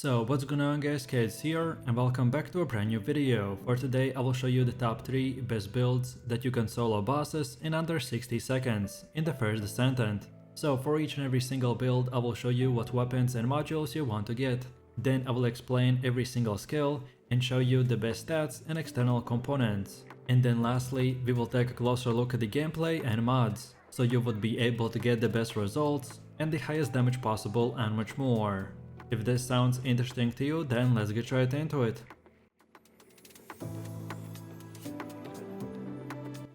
So what's going on guys, Kids here and welcome back to a brand new video. For today I will show you the top 3 best builds that you can solo bosses in under 60 seconds in the first Descendant. So for each and every single build I will show you what weapons and modules you want to get. Then I will explain every single skill and show you the best stats and external components. And then lastly we will take a closer look at the gameplay and mods, so you would be able to get the best results and the highest damage possible and much more. If this sounds interesting to you, then let's get right into it.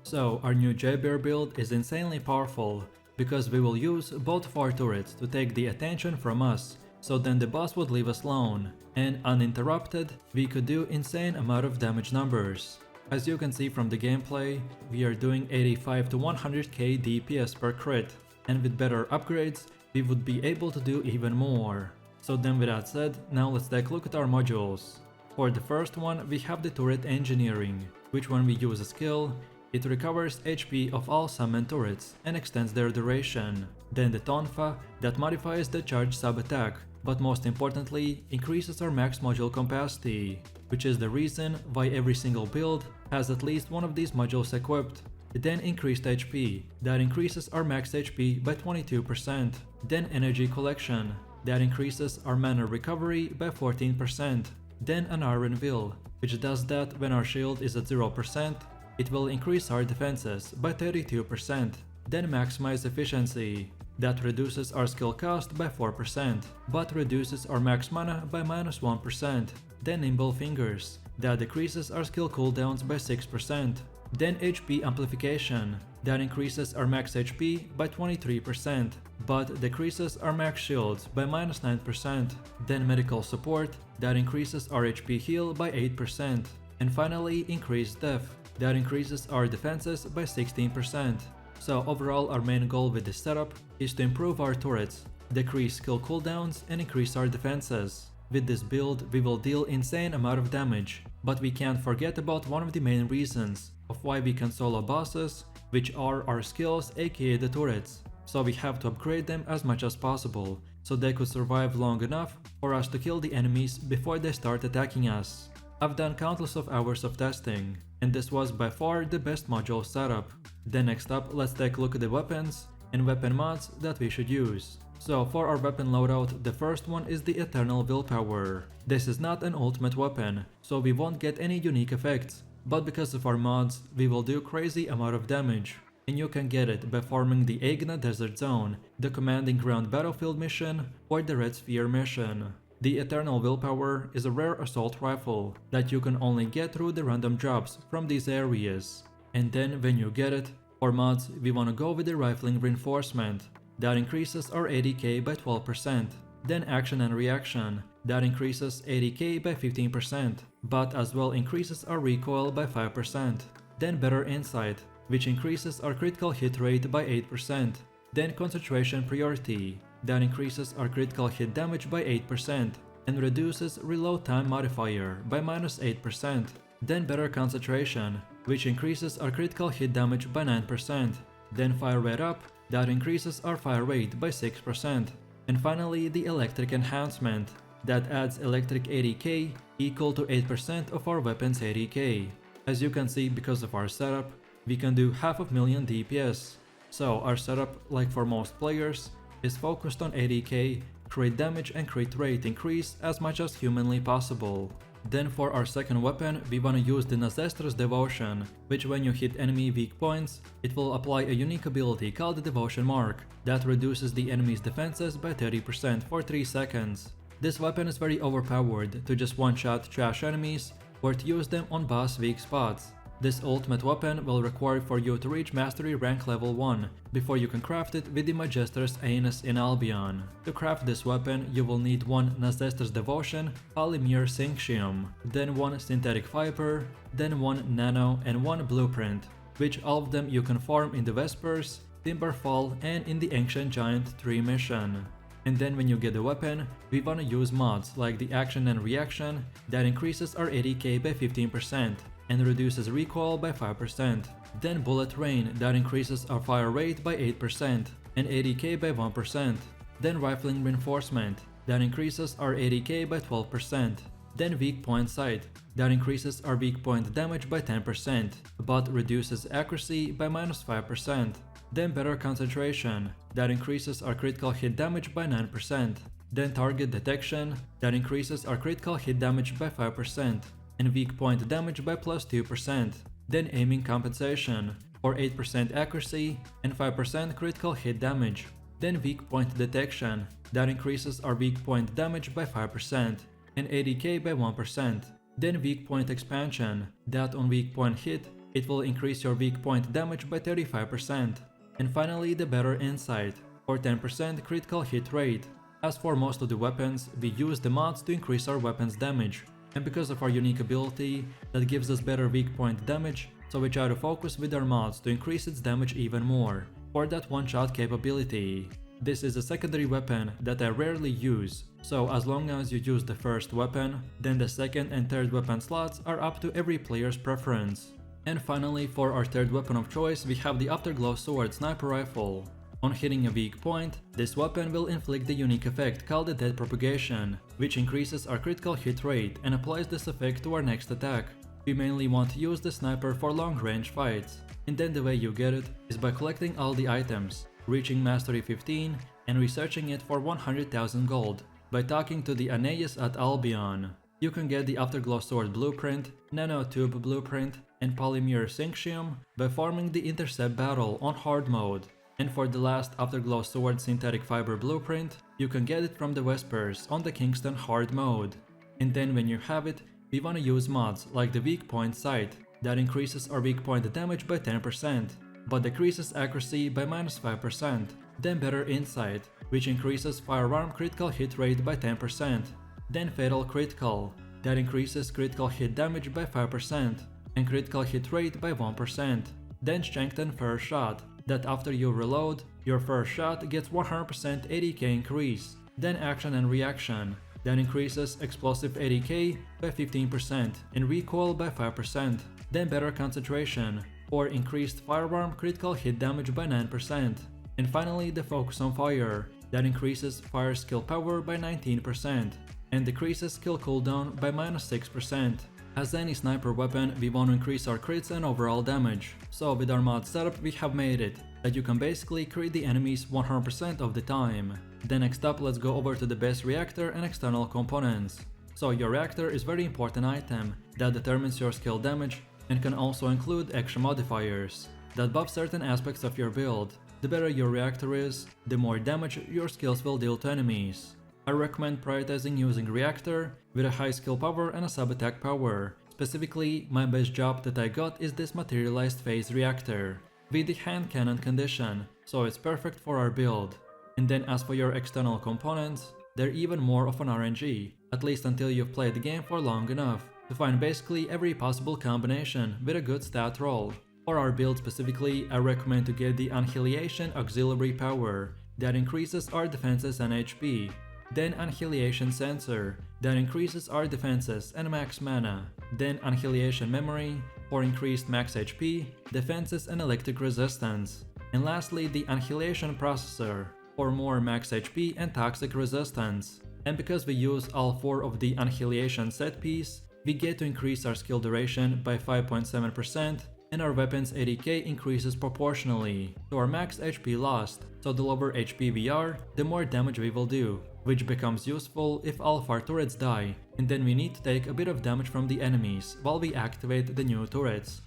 So our new Jayber build is insanely powerful, because we will use both of our turrets to take the attention from us, so then the boss would leave us alone, and uninterrupted, we could do insane amount of damage numbers. As you can see from the gameplay, we are doing 85 to 100k DPS per crit, and with better upgrades, we would be able to do even more. So then with that said, now let's take a look at our modules. For the first one we have the turret engineering, which when we use a skill, it recovers HP of all summoned turrets and extends their duration. Then the tonfa, that modifies the charge sub attack, but most importantly increases our max module capacity, which is the reason why every single build has at least one of these modules equipped. Then increased HP, that increases our max HP by 22%. Then energy collection, that increases our mana recovery by 14%. Then an iron will, which does that when our shield is at 0%, it will increase our defenses by 32%. Then maximize efficiency, that reduces our skill cost by 4%, but reduces our max mana by -1%. Then nimble fingers, that decreases our skill cooldowns by 6%. Then HP amplification, that increases our max HP by 23%, but decreases our max shields by -9%. Then medical support, that increases our HP heal by 8%. And finally increased def, that increases our defenses by 16%. So overall our main goal with this setup is to improve our turrets, decrease skill cooldowns and increase our defenses. With this build we will deal insane amount of damage, but we can't forget about one of the main reasons of why we can solo bosses, which are our skills, aka the turrets. So we have to upgrade them as much as possible, so they could survive long enough for us to kill the enemies before they start attacking us. I've done countless of hours of testing, and this was by far the best module setup. Then next up, let's take a look at the weapons and weapon mods that we should use. So for our weapon loadout, the first one is the Eternal Willpower. This is not an ultimate weapon, so we won't get any unique effects, but because of our mods, we will do crazy amount of damage. And you can get it by farming the Agna Desert Zone, the Commanding Ground Battlefield mission, or the Red Sphere mission. The Eternal Willpower is a rare assault rifle that you can only get through the random drops from these areas. And then when you get it, for mods we wanna go with the Rifling Reinforcement, that increases our ADK by 12%. Then Action and Reaction, that increases ADK by 15%, but as well increases our recoil by 5%. Then Better Insight, which increases our critical hit rate by 8%. Then Concentration Priority, that increases our critical hit damage by 8% and reduces reload time modifier by -8%. Then Better Concentration, which increases our critical hit damage by 9%. Then Fire Rate Up, that increases our fire rate by 6%. And finally the Electric Enhancement, that adds electric ADK equal to 8% of our weapon's ADK. As you can see, because of our setup, we can do 500,000 DPS. So our setup, like for most players, is focused on ADK, crit damage and crit rate increase as much as humanly possible. Then for our second weapon, we wanna use the Nazestra's Devotion, which when you hit enemy weak points, it will apply a unique ability called the Devotion Mark, that reduces the enemy's defenses by 30% for 3 seconds. This weapon is very overpowered to just one-shot trash enemies, or to use them on boss weak spots. This ultimate weapon will require for you to reach Mastery rank level 1 before you can craft it with the Magister's Anus in Albion. To craft this weapon, you will need one Nazestra's Devotion Polymere Synxium, then one Synthetic Fiber, then one Nano and one Blueprint, which all of them you can farm in the Vespers, Timberfall and in the Ancient Giant Tree mission. And then when you get the weapon, we wanna use mods like the Action and Reaction that increases our ADK by 15%. And reduces recoil by 5%. Then Bullet Rain, that increases our fire rate by 8% and ADK by 1%. Then Rifling Reinforcement, that increases our ADK by 12%. Then Weak Point Sight, that increases our weak point damage by 10%, but reduces accuracy by -5%. Then Better Concentration, that increases our critical hit damage by 9%. Then Target Detection, that increases our critical hit damage by 5%, and weak point damage by +2%. Then Aiming Compensation, for 8% accuracy and 5% critical hit damage. Then Weak Point Detection, that increases our weak point damage by 5% and ADK by 1%. Then Weak Point Expansion, that on weak point hit, it will increase your weak point damage by 35%. And finally the Better Insight, for 10% critical hit rate. As for most of the weapons, we use the mods to increase our weapons damage, and because of our unique ability that gives us better weak point damage, so we try to focus with our mods to increase its damage even more, for that one-shot capability. This is a secondary weapon that I rarely use, so as long as you use the first weapon, then the second and third weapon slots are up to every player's preference. And finally, for our third weapon of choice, we have the Afterglow Sword Sniper Rifle. On hitting a weak point, this weapon will inflict the unique effect called the Death Propagation, which increases our critical hit rate and applies this effect to our next attack. We mainly want to use the sniper for long range fights, and then the way you get it is by collecting all the items, reaching Mastery 15 and researching it for 100,000 gold by talking to the Aeneas at Albion. You can get the Afterglow Sword Blueprint, Nanotube Blueprint, and Polymer Synxium by farming the Intercept Battle on Hard Mode. And for the last Afterglow Sword Synthetic Fiber Blueprint, you can get it from the Vespers on the Kingston Hard Mode. And then when you have it, we wanna use mods like the Weak Point Sight, that increases our weak point damage by 10%, but decreases accuracy by -5%. Then Better Insight, which increases Firearm critical hit rate by 10%. Then Fatal Critical, that increases critical hit damage by 5% and critical hit rate by 1%. Then Strengthened First Shot, that after you reload, your first shot gets 100% ADK increase. Then Action and Reaction, that increases explosive ADK by 15% and recoil by 5%. Then Better Concentration, or increased firearm critical hit damage by 9%. And finally the Focus on Fire, that increases fire skill power by 19% and decreases skill cooldown by -6%. As any sniper weapon, we want to increase our crits and overall damage, so with our mod setup we have made it that you can basically crit the enemies 100% of the time. Then next up, let's go over to the base reactor and external components. So your reactor is very important item that determines your skill damage and can also include extra modifiers that buff certain aspects of your build. The better your reactor is, the more damage your skills will deal to enemies. I recommend prioritizing using reactor with a high skill power and a sub-attack power. Specifically, my best job that I got is this materialized phase reactor with the hand cannon condition, so it's perfect for our build. And then as for your external components, they're even more of an RNG, at least until you've played the game for long enough to find basically every possible combination with a good stat roll. For our build specifically, I recommend to get the Annihilation Auxiliary Power that increases our defenses and HP. Then Annihilation Sensor that increases our defenses and max mana. Then Annihilation Memory for increased max HP, defenses and electric resistance. And lastly the Annihilation Processor for more max HP and toxic resistance. And because we use all 4 of the Annihilation set piece, we get to increase our skill duration by 5.7% and our weapons ADK increases proportionally to our max HP lost, so the lower HP we are, the more damage we will do, which becomes useful if all of our turrets die, and then we need to take a bit of damage from the enemies while we activate the new turrets.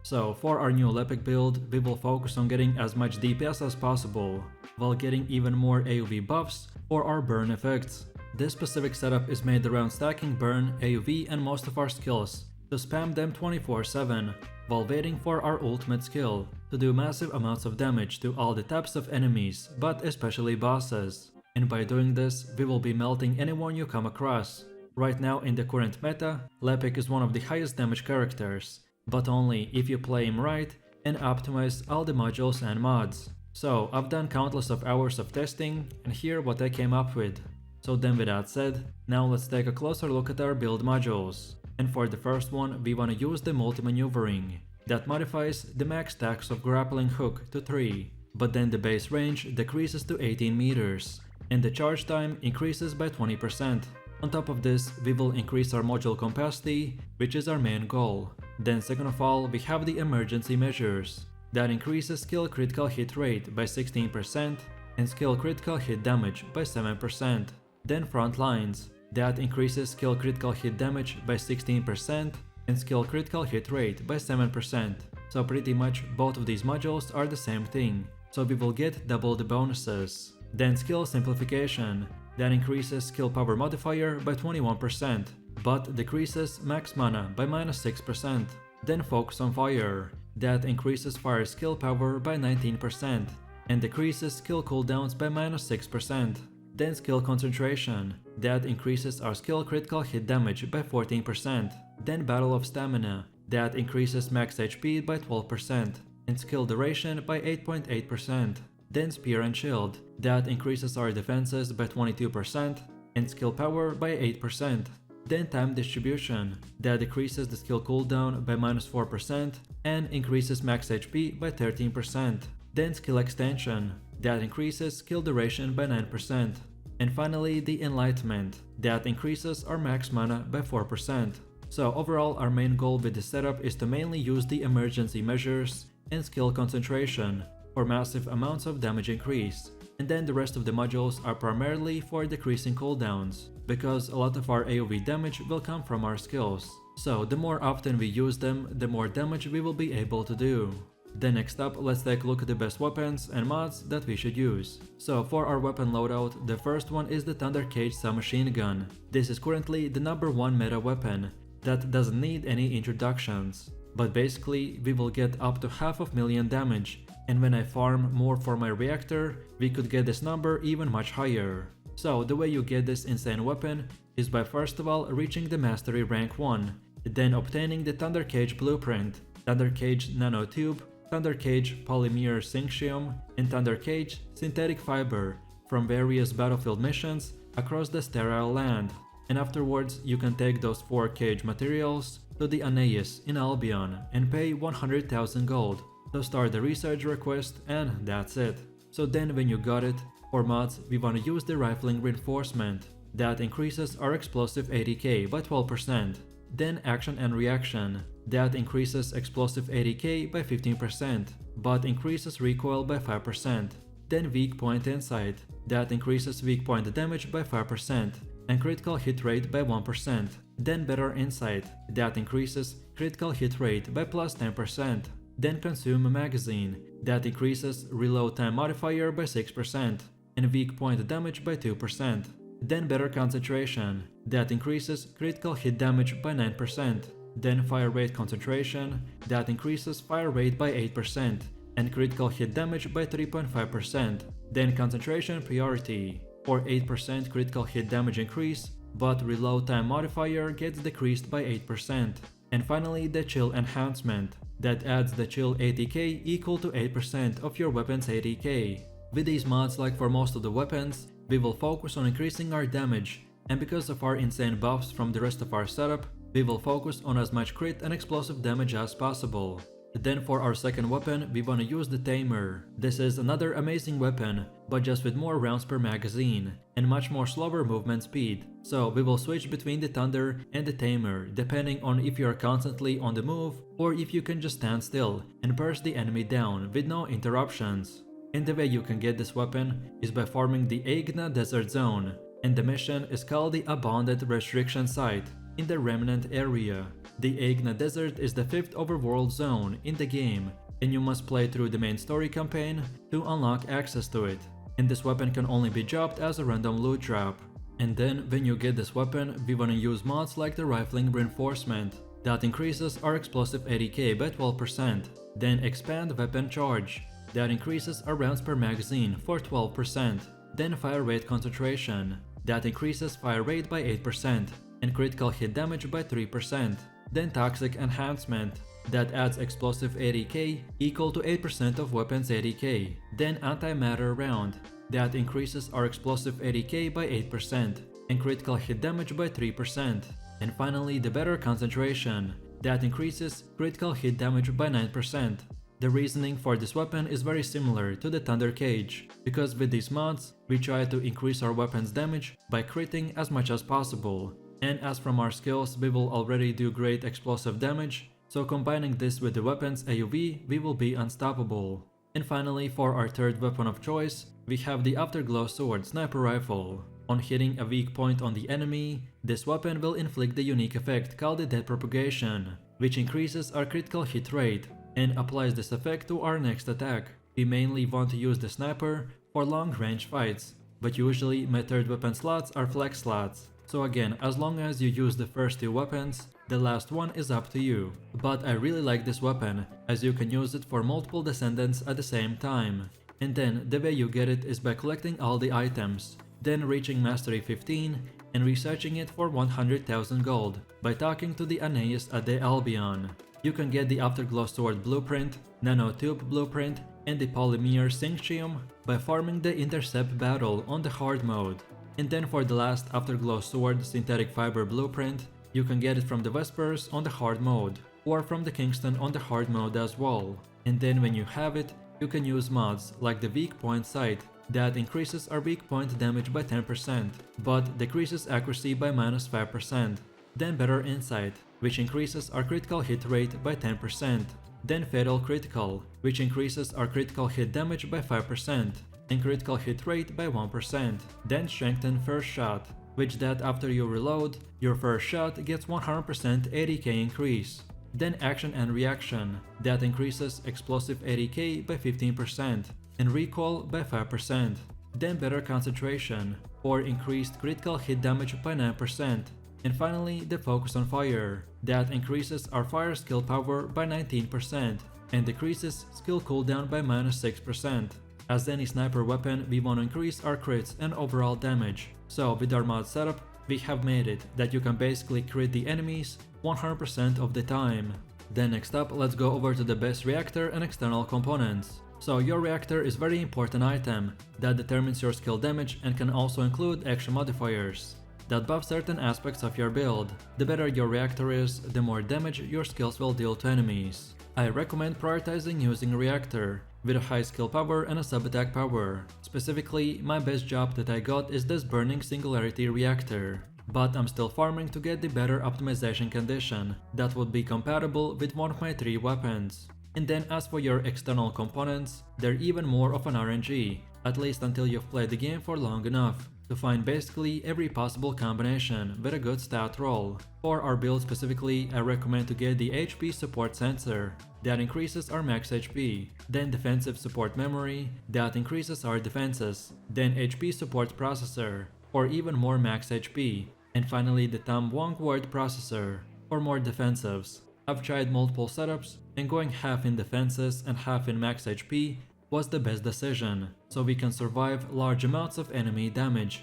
So for our new Lepic build, we will focus on getting as much DPS as possible, while getting even more AoV buffs for our burn effects. This specific setup is made around stacking burn, AoV and most of our skills to spam them 24/7 while waiting for our ultimate skill to do massive amounts of damage to all the types of enemies, but especially bosses. And by doing this, we will be melting anyone you come across. Right now in the current meta, Lepic is one of the highest damage characters, but only if you play him right and optimize all the modules and mods. So I've done countless of hours of testing and here what I came up with. So then with that said, now let's take a closer look at our build modules. And for the first one, we wanna use the multi-maneuvering that modifies the max stacks of grappling hook to 3. but then the base range decreases to 18 meters, and the charge time increases by 20%. On top of this, we will increase our module capacity, which is our main goal. Then second of all, we have the emergency measures. That increases skill critical hit rate by 16% and skill critical hit damage by 7%. Then front lines. That increases skill critical hit damage by 16% and skill critical hit rate by 7%. So pretty much both of these modules are the same thing, so we will get double the bonuses. Then skill simplification. That increases skill power modifier by 21%, but decreases max mana by -6%. Then focus on fire. That increases fire skill power by 19% and decreases skill cooldowns by -6%. Then skill concentration. That increases our skill critical hit damage by 14%. Then battle of stamina. That increases max HP by 12% and skill duration by 8.8%. Then spear and shield. That increases our defenses by 22% and skill power by 8%. Then time distribution. That decreases the skill cooldown by -4% and increases max HP by 13%. Then skill extension. That increases skill duration by 9%. And finally the enlightenment. That increases our max mana by 4%. So overall our main goal with this setup is to mainly use the emergency measures and skill concentration for massive amounts of damage increase. And then the rest of the modules are primarily for decreasing cooldowns, because a lot of our AoV damage will come from our skills. So the more often we use them, the more damage we will be able to do. Then next up, let's take a look at the best weapons and mods that we should use. So for our weapon loadout, the first one is the Thunder Cage submachine gun. This is currently the #1 meta weapon that doesn't need any introductions. But basically, we will get up to 500,000 damage, and when I farm more for my reactor, we could get this number even much higher. So the way you get this insane weapon is by first of all reaching the mastery rank 1, then obtaining the Thunder Cage blueprint, Thunder Cage nanotube, Thunder Cage polymer syncytium, and Thunder Cage synthetic fiber from various battlefield missions across the sterile land. And afterwards you can take those 4 cage materials to the Anais in Albion and pay 100,000 gold to start the research request, and that's it. So then when you got it, for mods we want to use the rifling reinforcement. That increases our explosive ADK by 12%. Then action and reaction. That increases explosive ADK by 15%, but increases recoil by 5%. Then weak point insight. That increases weak point damage by 5% and critical hit rate by 1%. Then better insight. That increases critical hit rate by +10%. Then consume magazine. That increases reload time modifier by 6% and weak point damage by 2%. Then better concentration. That increases critical hit damage by 9%. Then fire rate concentration. That increases fire rate by 8% and critical hit damage by 3.5%. Then concentration priority. For 8% critical hit damage increase, but reload time modifier gets decreased by 8%. And finally the chill enhancement. That adds the chill ATK equal to 8% of your weapon's ATK. With these mods, like for most of the weapons, we will focus on increasing our damage, and because of our insane buffs from the rest of our setup, we will focus on as much crit and explosive damage as possible. Then for our second weapon, we wanna use the Tamer. This is another amazing weapon, but just with more rounds per magazine, and much more slower movement speed. So we will switch between the Thunder and the Tamer, depending on if you are constantly on the move, or if you can just stand still and burst the enemy down with no interruptions. And the way you can get this weapon is by farming the Aegna Desert Zone, and the mission is called the Abandoned Restriction Site in the Remnant area. The Aegna Desert is the 5th overworld zone in the game, and you must play through the main story campaign to unlock access to it. And this weapon can only be dropped as a random loot drop. And then when you get this weapon, we wanna use mods like the Rifling Reinforcement. That increases our explosive ADK by 12%. Then expand weapon charge. That increases our rounds per magazine for 12%. Then fire rate concentration. That increases fire rate by 8% and critical hit damage by 3%. Then toxic enhancement. That adds explosive ADK equal to 8% of weapons ADK. Then antimatter round. That increases our explosive ADK by 8% and critical hit damage by 3%. And finally the better concentration. That increases critical hit damage by 9%. The reasoning for this weapon is very similar to the Thunder Cage, because with these mods, we try to increase our weapon's damage by critting as much as possible. And as from our skills, we will already do great explosive damage, so combining this with the weapon's AoE, we will be unstoppable. And finally, for our third weapon of choice, we have the Afterglow Sword Sniper Rifle. On hitting a weak point on the enemy, this weapon will inflict the unique effect called the Death Propagation, which increases our critical hit rate and applies this effect to our next attack. We mainly want to use the sniper for long range fights, but usually my third weapon slots are flex slots. So again, as long as you use the first two weapons, the last one is up to you. But I really like this weapon, as you can use it for multiple Descendants at the same time. And then the way you get it is by collecting all the items, then reaching Mastery 15 and researching it for 100,000 gold by talking to the Aeneas at the Albion. You can get the Afterglow Sword Blueprint, Nanotube Blueprint, and the Polymer Synchtium by farming the Intercept Battle on the hard mode. And then for the last Afterglow Sword Synthetic Fiber Blueprint, you can get it from the Vespers on the hard mode, or from the Kingston on the hard mode as well. And then when you have it, you can use mods like the Weak Point Sight, that increases our weak point damage by 10%, but decreases accuracy by -5%. Then Better Insight, which increases our critical hit rate by 10%. Then Fatal Critical, which increases our critical hit damage by 5% and critical hit rate by 1%. Then Strengthen First Shot, which that after you reload, your first shot gets 100% 80k increase. Then Action and Reaction, that increases explosive 80k by 15% and recoil by 5%. Then Better Concentration, or increased critical hit damage by 9%. And finally, the Focus on Fire, that increases our fire skill power by 19% and decreases skill cooldown by -6%. As any sniper weapon, we want to increase our crits and overall damage. So with our mod setup, we have made it that you can basically crit the enemies 100% of the time. Then next up, let's go over to the best reactor and external components. So your reactor is very important item that determines your skill damage and can also include action modifiers that buff certain aspects of your build. The better your reactor is, the more damage your skills will deal to enemies. I recommend prioritizing using a reactor with a high skill power and a sub-attack power. Specifically, my best job that I got is this Burning Singularity reactor, but I'm still farming to get the better optimization condition that would be compatible with one of my 3 weapons. And then as for your external components, they're even more of an RNG, at least until you've played the game for long enough to find basically every possible combination with a good stat roll. For our build specifically, I recommend to get the HP Support Sensor, that increases our max HP, then Defensive Support Memory, that increases our defenses, then HP Support Processor, for even more max HP, and finally the Tam Wong Word Processor, for more defensives. I've tried multiple setups, and going half in defenses and half in max HP was the best decision, so we can survive large amounts of enemy damage.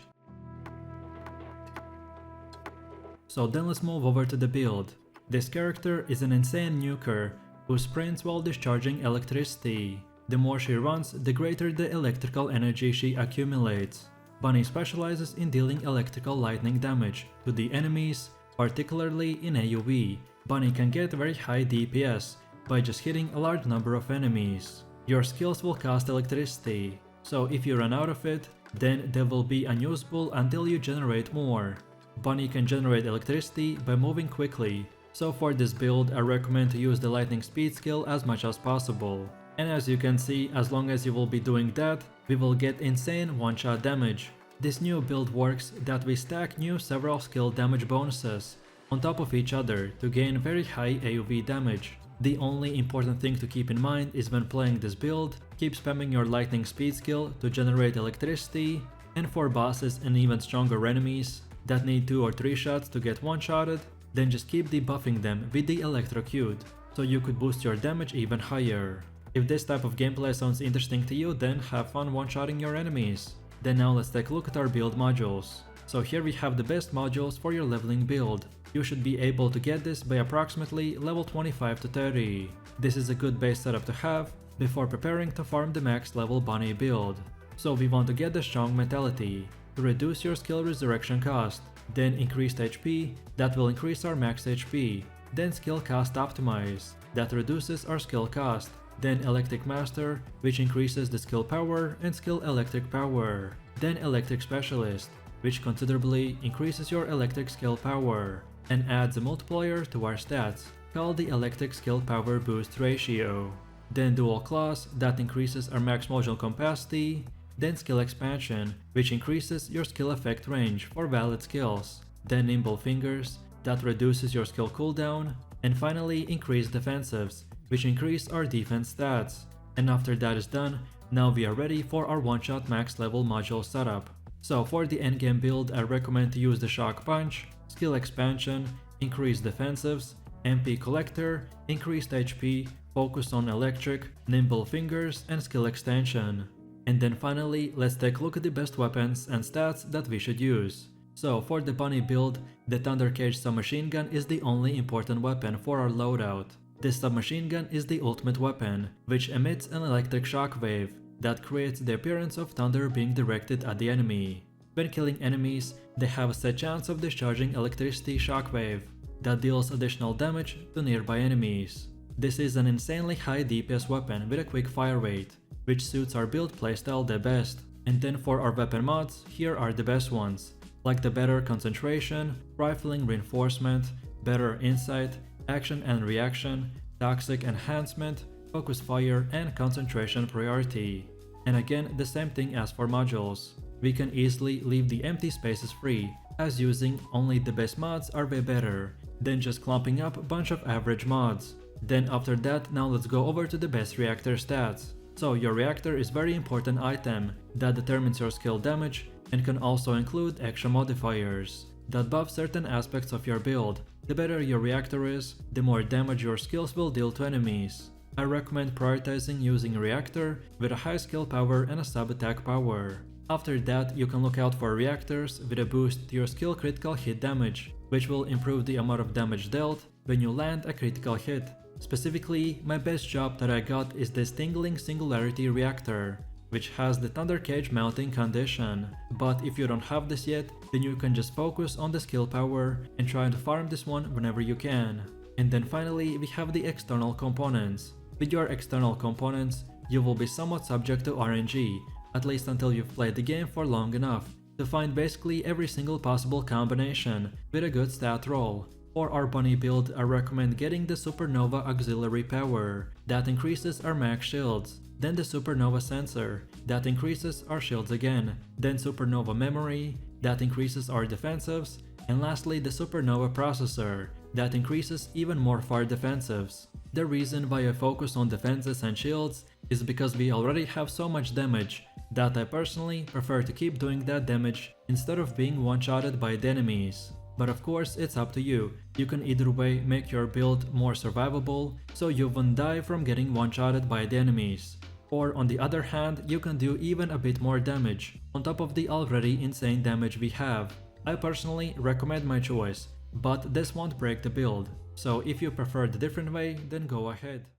So then let's move over to the build. This character is an insane nuker who sprints while discharging electricity. The more she runs, the greater the electrical energy she accumulates. Bunny specializes in dealing electrical lightning damage to the enemies, particularly in AoE. Bunny can get very high DPS by just hitting a large number of enemies. Your skills will cost electricity, so if you run out of it, then they will be unusable until you generate more. Bunny can generate electricity by moving quickly, so for this build I recommend to use the lightning speed skill as much as possible. And as you can see, as long as you will be doing that, we will get insane one-shot damage. This new build works that we stack new several skill damage bonuses on top of each other to gain very high AoE damage. The only important thing to keep in mind is when playing this build, keep spamming your lightning speed skill to generate electricity, and for bosses and even stronger enemies that need 2 or 3 shots to get one-shotted, then just keep debuffing them with the electrocute, so you could boost your damage even higher. If this type of gameplay sounds interesting to you, then have fun one-shotting your enemies. Then now let's take a look at our build modules. So here we have the best modules for your leveling build. You should be able to get this by approximately level 25 to 30. This is a good base setup to have before preparing to farm the max level Bunny build. So we want to get the Strong Mentality to reduce your skill resurrection cost, then increased HP, that will increase our max HP, then Skill Cost Optimize, that reduces our skill cost, then Electric Master, which increases the skill power and skill electric power, then Electric Specialist, which considerably increases your electric skill power, and adds a multiplier to our stats, called the Electric Skill Power Boost Ratio. Then Dual Class, that increases our max module capacity, then Skill Expansion, which increases your skill effect range for valid skills, then Nimble Fingers, that reduces your skill cooldown, and finally Increased Defensives, which increase our defense stats. And after that is done, now we are ready for our one-shot max level module setup. So for the endgame build, I recommend to use the Shock Punch, Skill Expansion, Increased Defensives, MP Collector, Increased HP, Focus on Electric, Nimble Fingers, and Skill Extension. And then finally, let's take a look at the best weapons and stats that we should use. So for the bunny build, the Thunder Cage submachine gun is the only important weapon for our loadout. This submachine gun is the ultimate weapon, which emits an electric shockwave that creates the appearance of thunder being directed at the enemy. When killing enemies, they have a set chance of discharging electricity shockwave that deals additional damage to nearby enemies. This is an insanely high DPS weapon with a quick fire rate, which suits our build playstyle the best. And then for our weapon mods, here are the best ones, like the better concentration, rifling reinforcement, better insight, action and reaction, toxic enhancement, focus fire, and concentration priority. And again, the same thing as for modules. We can easily leave the empty spaces free, as using only the best mods are way better than just clumping up a bunch of average mods. Then after that, now let's go over to the best reactor stats. So your reactor is very important item that determines your skill damage and can also include extra modifiers that buff certain aspects of your build. The better your reactor is, the more damage your skills will deal to enemies. I recommend prioritizing using a reactor with a high skill power and a sub attack power. After that, you can look out for reactors with a boost to your skill critical hit damage, which will improve the amount of damage dealt when you land a critical hit. Specifically, my best job that I got is the Stingling Singularity Reactor, which has the Thunder Cage mounting condition. But if you don't have this yet, then you can just focus on the skill power and try to farm this one whenever you can. And then finally, we have the external components. With your external components, you will be somewhat subject to RNG, at least until you've played the game for long enough to find basically every single possible combination with a good stat roll. For our bunny build, I recommend getting the Supernova Auxiliary Power that increases our max shields, then the Supernova Sensor that increases our shields again, then Supernova Memory that increases our defensives, and lastly the Supernova Processor that increases even more for our defensives. The reason why I focus on defenses and shields is because we already have so much damage that I personally prefer to keep doing that damage instead of being one-shotted by the enemies. But of course, it's up to you. You can either way make your build more survivable so you won't die from getting one-shotted by the enemies. Or on the other hand, you can do even a bit more damage on top of the already insane damage we have. I personally recommend my choice, but this won't break the build. So if you prefer the different way, then go ahead.